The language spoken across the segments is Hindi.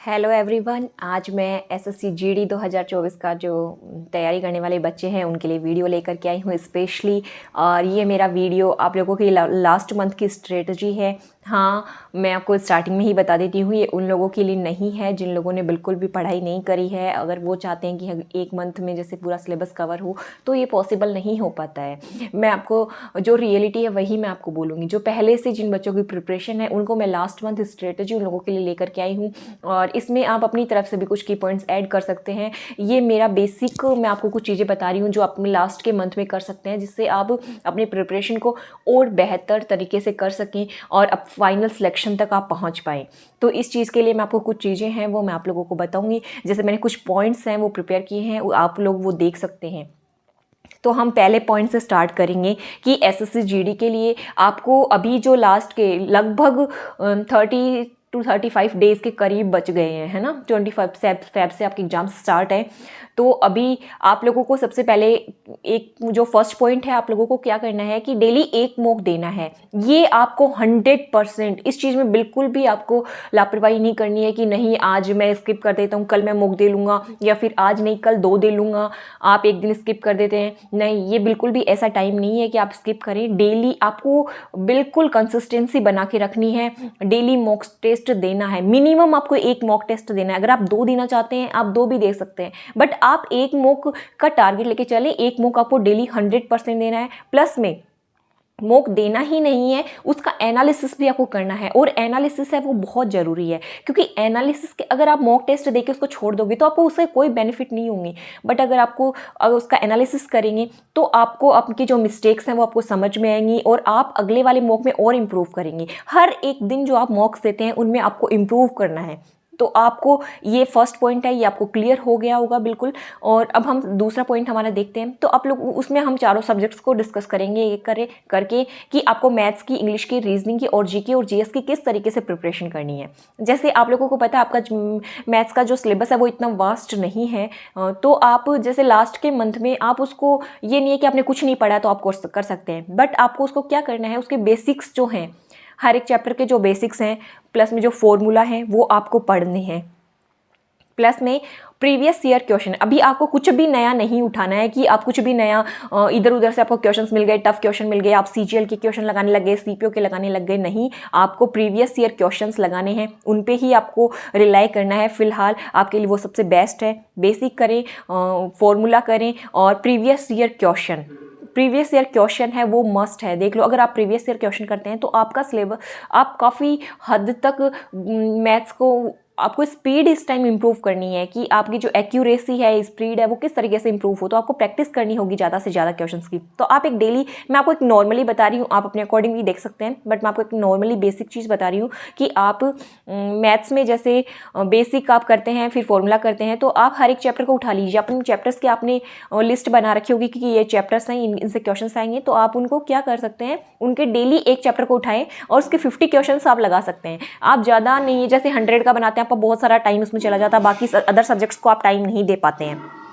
हेलो एवरीवन, आज मैं एसएससी जीडी 2024 का जो तैयारी करने वाले बच्चे हैं उनके लिए वीडियो लेकर के आई हूँ स्पेशली। और ये मेरा वीडियो आप लोगों की लास्ट मंथ की स्ट्रेटजी है। हाँ, मैं आपको स्टार्टिंग में ही बता देती हूँ, ये उन लोगों के लिए नहीं है जिन लोगों ने बिल्कुल भी पढ़ाई नहीं करी है। अगर वो चाहते हैं कि एक मंथ में जैसे पूरा सिलेबस कवर हो तो ये पॉसिबल नहीं हो पाता है। मैं आपको जो रियलिटी है वही मैं आपको बोलूँगी। जो पहले से जिन बच्चों की प्रिपरेशन है उनको मैं लास्ट मंथ स्ट्रेटजी उन लोगों के लिए लेकर के आई हूँ, और इसमें आप अपनी तरफ से भी कुछ की पॉइंट्स ऐड कर सकते हैं। ये मेरा बेसिक, मैं आपको कुछ चीज़ें बता रही हूँ जो आप लास्ट के मंथ में कर सकते हैं, जिससे आप अपने प्रिपरेशन को और बेहतर तरीके से कर सकें और अब फाइनल सिलेक्शन तक आप पहुँच पाएँ। तो इस चीज़ के लिए मैं आपको कुछ चीज़ें हैं वो मैं आप लोगों को बताऊँगी। जैसे मैंने कुछ पॉइंट्स हैं वो प्रिपेयर किए हैं, आप लोग वो देख सकते हैं। तो हम पहले पॉइंट से स्टार्ट करेंगे कि एसएससी जीडी के लिए आपको अभी जो लास्ट के लगभग 30 to 35 डेज़ के करीब बच गए हैं, है ना। 25 फेब से आपके एग्जाम स्टार्ट है। तो अभी आप लोगों को सबसे पहले एक जो फर्स्ट पॉइंट है, आप लोगों को क्या करना है कि डेली एक मॉक देना है। ये आपको 100%, इस चीज़ में बिल्कुल भी आपको लापरवाही नहीं करनी है कि नहीं आज मैं स्किप कर देता हूँ, कल मैं मॉक दे लूँगा, या फिर आज नहीं कल 2 दे लूँगा, आप एक दिन स्किप कर देते हैं। नहीं, ये बिल्कुल भी ऐसा टाइम नहीं है कि आप स्किप करें। डेली आपको बिल्कुल कंसिस्टेंसी बना के रखनी है। डेली मॉक टेस्ट देना है, मिनिमम आपको एक मॉक टेस्ट देना है। अगर आप 2 देना चाहते हैं आप 2 भी दे सकते हैं, बट आप एक मॉक का टारगेट लेके चले। एक मॉक आपको डेली 100% देना है। प्लस में मॉक देना ही नहीं है, उसका एनालिसिस भी आपको करना है, और एनालिसिस है वो बहुत ज़रूरी है, क्योंकि एनालिसिस के अगर आप मॉक टेस्ट देके उसको छोड़ दोगे तो आपको उससे कोई बेनिफिट नहीं होंगे। बट अगर उसका एनालिसिस करेंगे तो आपको आपकी जो मिस्टेक्स हैं वो आपको समझ में आएंगी, और आप अगले वाले मॉक में और इम्प्रूव करेंगे। हर एक दिन जो आप मॉक्स देते हैं उनमें आपको इम्प्रूव करना है। तो आपको ये फर्स्ट पॉइंट है, ये आपको क्लियर हो गया होगा बिल्कुल। और अब हम दूसरा पॉइंट हमारा देखते हैं। तो आप लोग उसमें हम चारों सब्जेक्ट्स को डिस्कस करेंगे एक करके कि आपको मैथ्स की, इंग्लिश की, रीजनिंग की और जीके और जीएस की किस तरीके से प्रिपरेशन करनी है। जैसे आप लोगों को पता है आपका मैथ्स का जो सिलेबस है वो इतना वास्ट नहीं है। तो आप जैसे लास्ट के मंथ में आप उसको, ये नहीं है कि आपने कुछ नहीं पढ़ा तो आप कोर्स कर सकते हैं, बट आपको उसको क्या करना है, उसके बेसिक्स जो हैं, हर एक चैप्टर के जो बेसिक्स हैं, प्लस में जो फॉर्मूला हैं वो आपको पढ़ने हैं। प्लस में प्रीवियस ईयर क्वेश्चन, अभी आपको कुछ भी नया नहीं उठाना है कि आप कुछ भी नया इधर उधर से आपको क्वेश्चंस मिल गए, टफ क्वेश्चन मिल गए, आप सीजीएल के क्वेश्चन लगाने लग गए, सीपीओ के लगाने लग गए। नहीं, आपको प्रीवियस ईयर क्वेश्चंस लगाने हैं, उन पे ही आपको रिलाई करना है। फिलहाल आपके लिए वो सबसे बेस्ट है। बेसिक करें, फॉर्मूला करें, और प्रीवियस ईयर क्वेश्चन है वो मस्ट है। देख लो, अगर आप प्रीवियस ईयर क्वेश्चन करते हैं तो आपका सिलेबस, आप काफ़ी हद तक मैथ्स को, आपको स्पीड इस टाइम इंप्रूव करनी है कि आपकी जो एक्यूरेसी है, स्पीड है, वो किस तरीके से इंप्रूव हो। तो आपको प्रैक्टिस करनी होगी ज़्यादा से ज़्यादा क्वेश्चंस की। तो आप एक डेली, मैं आपको एक नॉर्मली बता रही हूँ, आप अपने अकॉर्डिंग भी देख सकते हैं, बट मैं आपको एक नॉर्मली बेसिक चीज़ बता रही हूँ कि आप मैथ्स में जैसे बेसिक आप करते हैं, फिर फॉर्मूला करते हैं, तो आप हर एक चैप्टर को उठा लीजिए। अपने चैप्टर्स की आपने लिस्ट बना रखी होगी कि ये चैप्टर्स हैं, इनसे क्वेश्चन आएंगे, तो आप उनको क्या कर सकते हैं, उनके डेली एक चैप्टर को उठाएं और उसके 50 क्वेश्चन आप लगा सकते हैं। आप ज़्यादा नहीं, जैसे 100 का बनाते हैं, आपका बहुत सारा टाइम उसमें चला जाता है, बाकी अदर सब्जेक्ट्स को आप टाइम नहीं दे पाते हैं।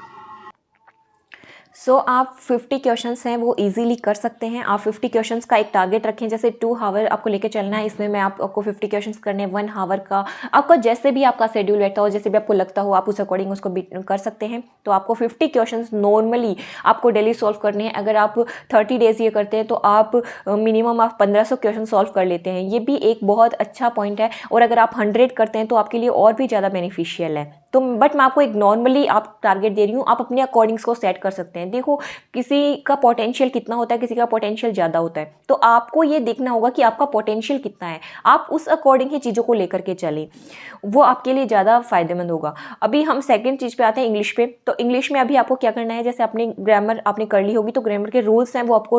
सो आप 50 क्वेश्चंस हैं वो इजीली कर सकते हैं। आप 50 क्वेश्चंस का एक टारगेट रखें, जैसे 2 आवर आपको लेके चलना है, इसमें मैं आपको 50 क्वेश्चंस करने हैं 1 आवर का। आपका जैसे भी आपका शेड्यूल बैठता हो, जैसे भी आपको लगता हो, आप उस अकॉर्डिंग उसको कर सकते हैं। तो आपको 50 क्वेश्चंस नॉर्मली आपको डेली सॉल्व करने हैं। अगर आप 30 डेज़ ये करते हैं तो आप मिनिमम आप 1500 क्वेश्चन सॉल्व कर लेते हैं। ये भी एक बहुत अच्छा पॉइंट है, और अगर आप 100 करते हैं तो आपके लिए और भी ज़्यादा बेनिफिशियल है। तो बट मैं आपको एक नॉर्मली आप टारगेट दे रही हूँ, आप अपने अकॉर्डिंग्स को सेट कर सकते हैं। देखो, किसी का पोटेंशियल कितना होता है, किसी का पोटेंशियल ज़्यादा होता है, तो आपको ये देखना होगा कि आपका पोटेंशियल कितना है। आप उस अकॉर्डिंग ही चीज़ों को लेकर के चलें, वो आपके लिए ज़्यादा फायदेमंद होगा। अभी हम सेकंड चीज़ पे आते हैं, इंग्लिश पे। तो इंग्लिश में अभी आपको क्या करना है, जैसे आपने ग्रामर आपने कर ली होगी, तो ग्रामर के रूल्स हैं वो आपको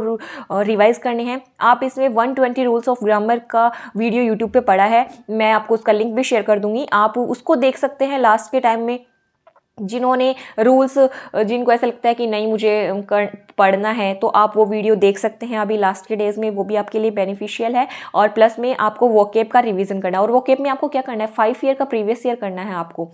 रिवाइज करने हैं। आप इसमें 120 रूल्स ऑफ ग्रामर का वीडियो यूट्यूब पे पड़ा है, मैं आपको उसका लिंक भी शेयर कर दूंगी, आप उसको देख सकते हैं लास्ट के टाइम में। जिन्होंने रूल्स, जिनको ऐसा लगता है कि नहीं मुझे पढ़ना है, तो आप वो वीडियो देख सकते हैं अभी लास्ट के डेज़ में, वो भी आपके लिए बेनिफिशियल है। और प्लस में आपको वोकेब का रिवीजन करना है, और वोकेब में आपको क्या करना है, 5 ईयर का प्रीवियस ईयर करना है आपको।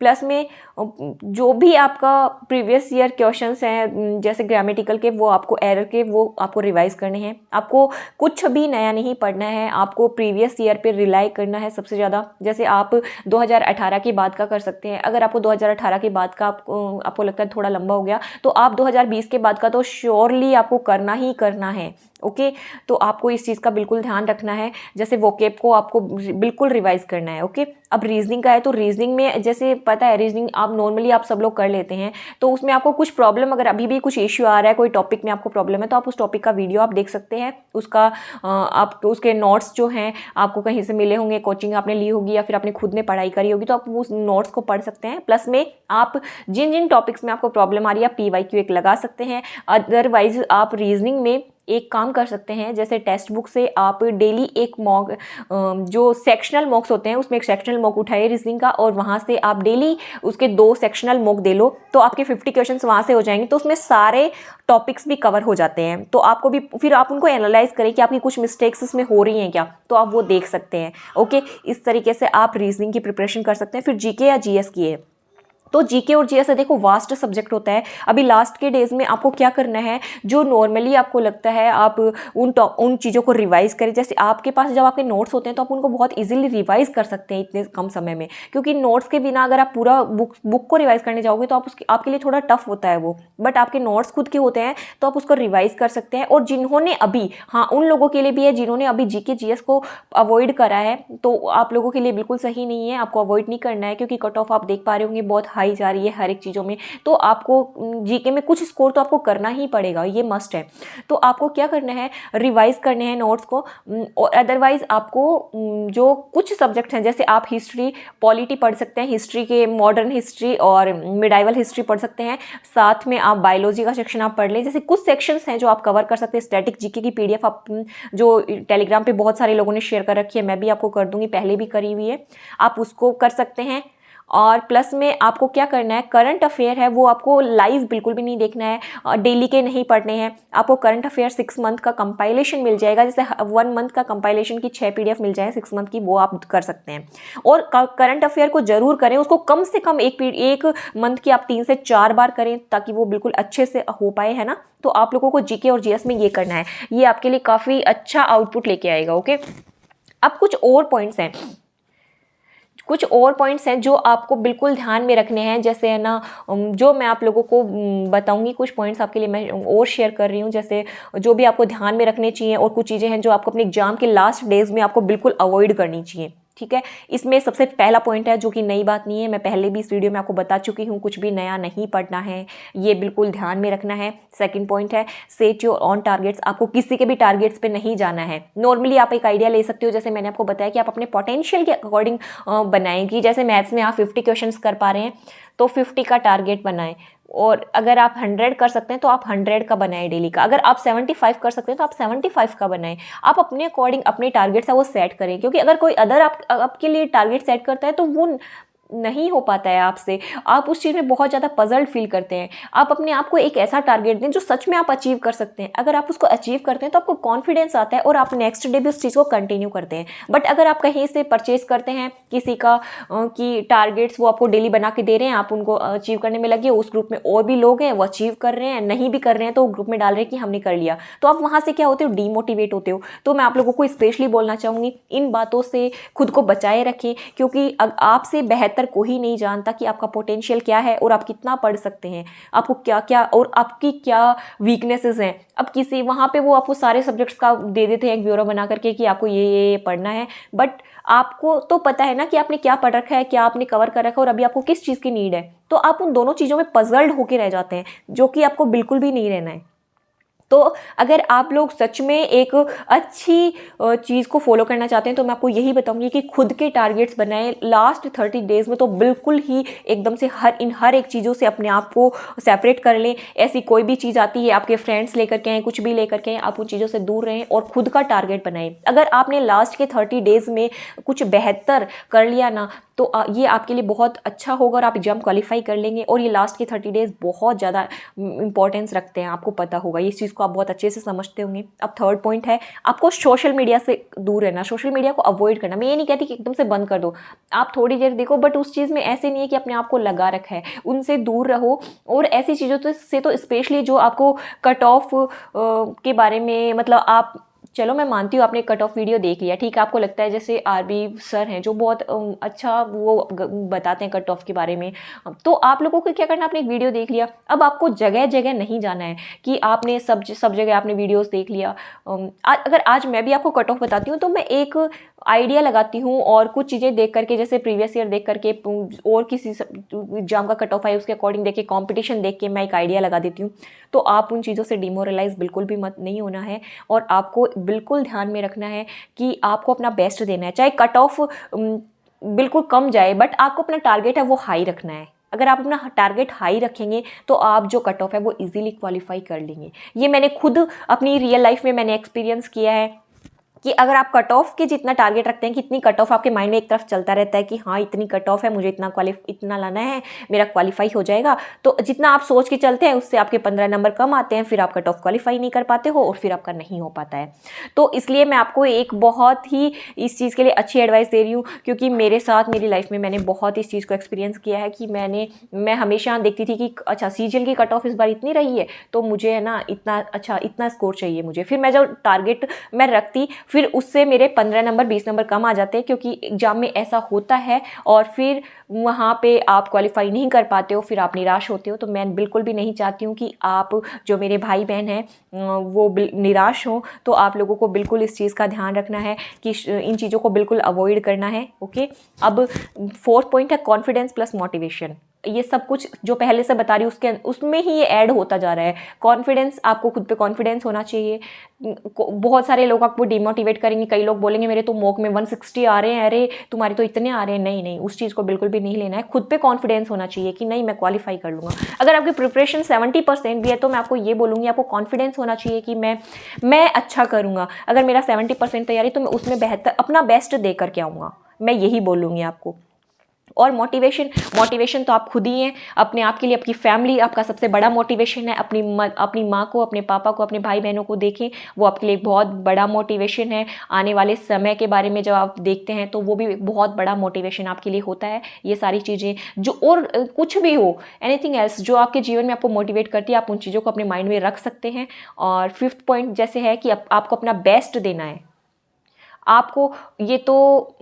प्लस में जो भी आपका प्रीवियस ईयर क्वेश्चंस हैं जैसे ग्रामेटिकल के, वो आपको एरर के, वो आपको रिवाइज करने हैं। आपको कुछ भी नया नहीं पढ़ना है, आपको प्रीवियस ईयर पे रिलाई करना है सबसे ज़्यादा। जैसे आप 2018 के बाद का कर सकते हैं। अगर आपको 2018 के बाद का आपको लगता है थोड़ा लंबा हो गया, तो आप 2020 के बाद का तो श्योरली आपको करना ही करना है। ओके, तो आपको इस चीज़ का बिल्कुल ध्यान रखना है। जैसे वोकेब को आपको बिल्कुल रिवाइज करना है। ओके, अब रीजनिंग का है, तो रीजनिंग में जैसे पता है, रीजनिंग आप नॉर्मली आप सब लोग कर लेते हैं, तो उसमें आपको कुछ प्रॉब्लम, अगर अभी भी कुछ इश्यू आ रहा है, कोई टॉपिक में आपको प्रॉब्लम है, तो आप उस टॉपिक का वीडियो आप देख सकते हैं। उसका आप उसके नोट्स जो हैं आपको कहीं से मिले होंगे, कोचिंग आपने ली होगी या फिर आपने खुद ने पढ़ाई करी होगी, तो आप उस नोट्स को पढ़ सकते हैं। प्लस में आप जिन जिन टॉपिक्स में आपको प्रॉब्लम आ रही है, आप PYQ एक लगा सकते हैं। अदरवाइज आप रीजनिंग में एक काम कर सकते हैं, जैसे टेक्स्ट बुक से आप डेली एक मॉक, जो सेक्शनल मॉक्स होते हैं उसमें एक सेक्शनल मॉक उठाइए रीजनिंग का, और वहाँ से आप डेली उसके 2 सेक्शनल मॉक दे लो, तो आपके 50 क्वेश्चंस वहाँ से हो जाएंगे। तो उसमें सारे टॉपिक्स भी कवर हो जाते हैं। तो आपको भी फिर आप उनको एनालाइज करें कि आपकी कुछ मिस्टेक्स उसमें हो रही हैं क्या, तो आप वो देख सकते हैं। ओके, इस तरीके से आप रीजनिंग की प्रिपरेशन कर सकते हैं। फिर जीके या जीएस की है, तो जीके और जीएस देखो वास्ट सब्जेक्ट होता है। अभी लास्ट के डेज में आपको क्या करना है, जो नॉर्मली आपको लगता है आप उन चीज़ों को रिवाइज करें। जैसे आपके पास जब आपके नोट्स होते हैं, तो आप उनको बहुत इजीली रिवाइज कर सकते हैं इतने कम समय में, क्योंकि नोट्स के बिना अगर आप पूरा बुक को रिवाइज करने जाओगे, तो आप आपके लिए थोड़ा टफ होता है वो। बट आपके नोट्स खुद के होते हैं, तो आप उसको रिवाइज कर सकते हैं। और जिन्होंने अभी, हाँ, उन लोगों के लिए भी है जिन्होंने अभी जीके जीएस को अवॉइड करा है, तो आप लोगों के लिए बिल्कुल सही नहीं है, आपको अवॉइड नहीं करना है, क्योंकि कट ऑफ आप देख पा रहे होंगे बहुत हाई जा रही है हर एक चीज़ों में। तो आपको जीके में कुछ स्कोर तो आपको करना ही पड़ेगा, ये मस्ट है। तो आपको क्या करना है, रिवाइज करने हैं नोट्स को। और अदरवाइज आपको जो कुछ सब्जेक्ट्स हैं, जैसे आप हिस्ट्री पॉलिटी पढ़ सकते हैं, हिस्ट्री के मॉडर्न हिस्ट्री और मिडाइवल हिस्ट्री पढ़ सकते हैं। साथ में आप बायोलॉजी का सेक्शन आप पढ़ लें। जैसे कुछ सेक्शंस हैं जो आप कवर कर सकते हैं। स्टैटिक जीके की PDF आप जो टेलीग्राम पे बहुत सारे लोगों ने शेयर कर रखी है, मैं भी आपको कर दूंगी, पहले भी करी हुई है, आप उसको कर सकते हैं। और प्लस में आपको क्या करना है, करंट अफेयर है वो आपको लाइव बिल्कुल भी नहीं देखना है, डेली के नहीं पढ़ने हैं। आपको करंट अफेयर 6 मंथ का कंपाइलेशन मिल जाएगा, जैसे 1 मंथ का कंपाइलेशन की 6 PDF मिल जाए 6 मंथ की, वो आप कर सकते हैं। और करंट अफेयर को जरूर करें, उसको कम से कम एक मंथ की आप 3 से 4 बार करें, ताकि वो बिल्कुल अच्छे से हो पाए, है ना। तो आप लोगों को जीके और जीएस में ये करना है, ये आपके लिए काफ़ी अच्छा आउटपुट लेके आएगा। ओके, अब कुछ और पॉइंट्स हैं जो आपको बिल्कुल ध्यान में रखने हैं। जैसे है ना, जो मैं आप लोगों को बताऊंगी, कुछ पॉइंट्स आपके लिए मैं और शेयर कर रही हूँ, जैसे जो भी आपको ध्यान में रखने चाहिए, और कुछ चीज़ें हैं जो आपको अपने एग्जाम के लास्ट डेज में आपको बिल्कुल अवॉइड करनी चाहिए। ठीक है, इसमें सबसे पहला पॉइंट है, जो कि नई बात नहीं है, मैं पहले भी इस वीडियो में आपको बता चुकी हूँ, कुछ भी नया नहीं पढ़ना है, ये बिल्कुल ध्यान में रखना है। सेकंड पॉइंट है, सेट योर ऑन टारगेट्स, आपको किसी के भी टारगेट्स पे नहीं जाना है। नॉर्मली आप एक आइडिया ले सकते हो, जैसे मैंने आपको बताया कि आप अपने पोटेंशियल के अकॉर्डिंग बनाएंगी। जैसे मैथ्स में आप 50 क्वेश्चन कर पा रहे हैं, तो 50 का टारगेट बनाएं। और अगर आप 100 कर सकते हैं, तो आप 100 का बनाएं डेली का। अगर आप 75 कर सकते हैं, तो आप 75 का बनाएं। आप अपने अकॉर्डिंग अपने टारगेट्स है वो सेट करें, क्योंकि अगर कोई अदर आपके लिए टारगेट सेट करता है, तो वो नहीं हो पाता है आपसे, आप उस चीज़ में बहुत ज़्यादा पजल्ड फील करते हैं। आप अपने आप को एक ऐसा टारगेट दें जो सच में आप अचीव कर सकते हैं। अगर आप उसको अचीव करते हैं, तो आपको कॉन्फिडेंस आता है और आप नेक्स्ट डे भी उस चीज़ को कंटिन्यू करते हैं। बट अगर आप कहीं से परचेज करते हैं किसी का कि टारगेट्स वो आपको डेली बना के दे रहे हैं, आप उनको अचीव करने में लगे, उस ग्रुप में और भी लोग हैं वो अचीव कर रहे हैं, नहीं भी कर रहे हैं तो ग्रुप में डाल रहे हैं कि हमने कर लिया, तो आप वहाँ से क्या होते हो, डीमोटिवेट होते हो। तो मैं आप लोगों को स्पेशली बोलना चाहूँगी, इन बातों से खुद को बचाए रखें, क्योंकि आपसे बेहतर कोई नहीं जानता कि आपका पोटेंशियल क्या है और आप कितना पढ़ सकते हैं, आपको क्या क्या और आपकी क्या वीकनेसेस हैं। अब किसी वहाँ पे वो आपको सारे सब्जेक्ट्स का दे देते हैं एक ब्यूरो बना करके कि आपको ये पढ़ना है, बट आपको तो पता है ना कि आपने क्या पढ़ रखा है, क्या आपने कवर कर रखा है और अभी आपको किस चीज़ की नीड है। तो आप उन दोनों चीज़ों में पजल्ड होके रह जाते हैं, जो कि आपको बिल्कुल भी नहीं रहना है। तो अगर आप लोग सच में एक अच्छी चीज़ को फॉलो करना चाहते हैं तो मैं आपको यही बताऊंगी कि खुद के टारगेट्स बनाएं। लास्ट 30 डेज़ में तो बिल्कुल ही एकदम से हर एक चीज़ों से अपने आप को सेपरेट कर लें। ऐसी कोई भी चीज़ आती है, आपके फ्रेंड्स लेकर के आएँ, कुछ भी लेकर के आएँ, आप उन चीज़ों से दूर रहें और खुद का टारगेट बनाएं। अगर आपने लास्ट के 30 डेज़ में कुछ बेहतर कर लिया ना तो ये आपके लिए बहुत अच्छा होगा और आप एग्जाम क्वालिफाई कर लेंगे। और ये लास्ट के 30 डेज़ बहुत ज़्यादा इंपॉर्टेंस रखते हैं, आपको पता होगा, इस चीज़ को आप बहुत अच्छे से समझते होंगे। अब थर्ड पॉइंट है आपको सोशल मीडिया से दूर रहना, सोशल मीडिया को अवॉइड करना। मैं ये नहीं कहती कि एकदम से बंद कर दो, आप थोड़ी देर देखो, बट उस चीज़ में ऐसे नहीं है कि अपने आप को लगा रखा है, उनसे दूर रहो। और ऐसी चीज़ों से तो स्पेशली जो आपको कट ऑफ के बारे में, मतलब आप, चलो मैं मानती हूँ आपने कट ऑफ वीडियो देख लिया, ठीक है, आपको लगता है जैसे आरबी सर हैं जो बहुत अच्छा वो बताते हैं कट ऑफ के बारे में, तो आप लोगों को क्या करना, आपने एक वीडियो देख लिया, अब आपको जगह जगह नहीं जाना है कि आपने सब जगह आपने वीडियोस देख लिया। अगर आज मैं भी आपको कट ऑफ बताती हूँ तो मैं एक आइडिया लगाती हूँ और कुछ चीज़ें देख करके, जैसे प्रीवियस ईयर देख करके और किसी एग्जाम का कट ऑफ है उसके अकॉर्डिंग देख के, कॉम्पिटिशन देख के मैं एक आइडिया लगा देती हूँ। तो आप उन चीज़ों से डिमोरलाइज बिल्कुल भी मत नहीं होना है और आपको बिल्कुल ध्यान में रखना है कि आपको अपना बेस्ट देना है। चाहे कट ऑफ बिल्कुल कम जाए बट आपको अपना टारगेट है वो हाई रखना है। अगर आप अपना टारगेट हाई रखेंगे तो आप जो कट ऑफ है वो इजीली क्वालिफाई कर लेंगे। ये मैंने खुद अपनी रियल लाइफ में मैंने एक्सपीरियंस किया है कि अगर आप कट ऑफ के जितना टारगेट रखते हैं कि इतनी कट ऑफ, आपके माइंड में एक तरफ चलता रहता है कि हाँ इतनी कट ऑफ है, मुझे इतना लाना है, मेरा क्वालिफाई हो जाएगा, तो जितना आप सोच के चलते हैं उससे आपके 15 नंबर कम आते हैं, फिर आप कट ऑफ क्वालिफाई नहीं कर पाते हो और फिर आपका नहीं हो पाता है। तो इसलिए मैं आपको एक बहुत ही इस चीज़ के लिए अच्छी एडवाइस दे रही हूँ, क्योंकि मेरे साथ मेरी लाइफ में मैंने बहुत इस चीज़ को एक्सपीरियंस किया है कि मैं हमेशा देखती थी कि अच्छा सीजीएल की कट ऑफ इस बार इतनी रही है तो मुझे है ना इतना स्कोर चाहिए मुझे, फिर मैं जो टारगेट मैं रखती फिर उससे मेरे 15 नंबर 20 नंबर कम आ जाते हैं, क्योंकि एग्जाम में ऐसा होता है और फिर वहाँ पे आप क्वालिफाई नहीं कर पाते हो, फिर आप निराश होते हो। तो मैं बिल्कुल भी नहीं चाहती हूँ कि आप जो मेरे भाई बहन हैं वो निराश हों। तो आप लोगों को बिल्कुल इस चीज़ का ध्यान रखना है कि इन चीज़ों को बिल्कुल अवॉइड करना है। ओके, अब फोर्थ पॉइंट है कॉन्फिडेंस प्लस मोटिवेशन। ये सब कुछ जो पहले से बता रही हूँ उसमें ही ये ऐड होता जा रहा है। कॉन्फिडेंस, आपको खुद पे कॉन्फिडेंस होना चाहिए। बहुत सारे लोग आपको डिमोटिवेट करेंगे, कई लोग बोलेंगे मेरे तो मॉक में 160 आ रहे हैं, अरे तुम्हारे तो इतने आ रहे हैं। नहीं नहीं, उस चीज़ को बिल्कुल भी नहीं लेना है। खुद पे कॉन्फिडेंस होना चाहिए कि नहीं मैं क्वालिफाई कर लूँगा। अगर आपकी प्रिपरेशन 70% भी है तो मैं आपको ये बोलूँगी आपको कॉन्फिडेंस होना चाहिए कि मैं अच्छा करूँगा। अगर मेरा 70% तैयारी तो मैं उसमें बेहतर अपना बेस्ट दे करके आऊँगा, मैं यही बोलूँगी आपको। और मोटिवेशन तो आप खुद ही हैं अपने आप के लिए। आपकी फैमिली आपका सबसे बड़ा मोटिवेशन है। अपनी माँ को, अपने पापा को, अपने भाई बहनों को देखें, वो आपके लिए एक बहुत बड़ा मोटिवेशन है। आने वाले समय के बारे में जब आप देखते हैं तो वो भी बहुत बड़ा मोटिवेशन आपके लिए होता है। ये सारी चीज़ें जो, और कुछ भी हो, एनीथिंग एल्स जो आपके जीवन में आपको मोटिवेट करती है, आप उन चीज़ों को अपने माइंड में रख सकते हैं। और फिफ्थ पॉइंट जैसे है कि आपको अपना बेस्ट देना है। आपको ये तो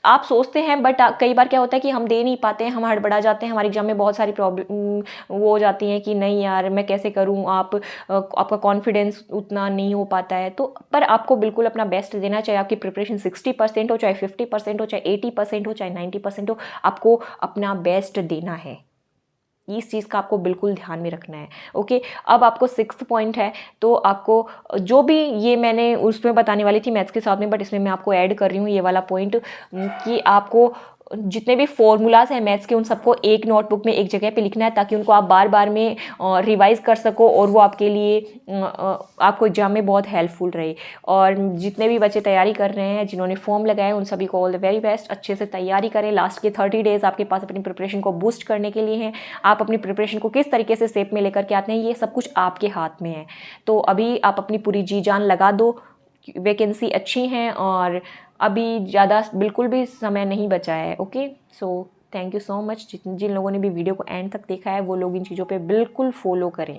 आप सोचते हैं बट कई बार क्या होता है कि हम दे नहीं पाते हैं, हम हड़बड़ा जाते हैं, हमारे एग्जाम में बहुत सारी प्रॉब्लम वो हो जाती हैं कि नहीं यार मैं कैसे करूं, आपका कॉन्फिडेंस उतना नहीं हो पाता है। तो पर आपको बिल्कुल अपना बेस्ट देना, चाहे आपकी प्रिपरेशन 60% हो, चाहे 50% हो, चाहे 80% हो, चाहे 90% हो, आपको अपना बेस्ट देना है। इस चीज़ का आपको बिल्कुल ध्यान में रखना है। ओके, अब आपको सिक्स्थ पॉइंट है, तो आपको जो भी ये मैंने उसमें बताने वाली थी मैथ्स के साथ में, बट इसमें मैं आपको ऐड कर रही हूँ ये वाला पॉइंट कि आपको जितने भी फॉर्मूलाज हैं मैथ्स के उन सबको एक नोटबुक में एक जगह पे लिखना है, ताकि उनको आप बार बार में रिवाइज कर सको और वो आपके लिए आपको एग्जाम में बहुत हेल्पफुल रहे। और जितने भी बच्चे तैयारी कर रहे हैं, जिन्होंने फॉर्म लगाए, उन सभी को ऑल द वेरी बेस्ट। अच्छे से तैयारी करें। लास्ट के 30 डेज आपके पास अपनी प्रिपरेशन को बूस्ट करने के लिए हैं। आप अपनी प्रिपरेशन को किस तरीके से शेप में लेकर के आते हैं ये सब कुछ आपके हाथ में है। तो अभी आप अपनी पूरी जी जान लगा दो, वैकेंसी अच्छी हैं और अभी ज़्यादा बिल्कुल भी समय नहीं बचा है। Okay, so thank you so much. जिन लोगों ने भी वीडियो को एंड तक देखा है वो लोग इन चीज़ों पे बिल्कुल फॉलो करें।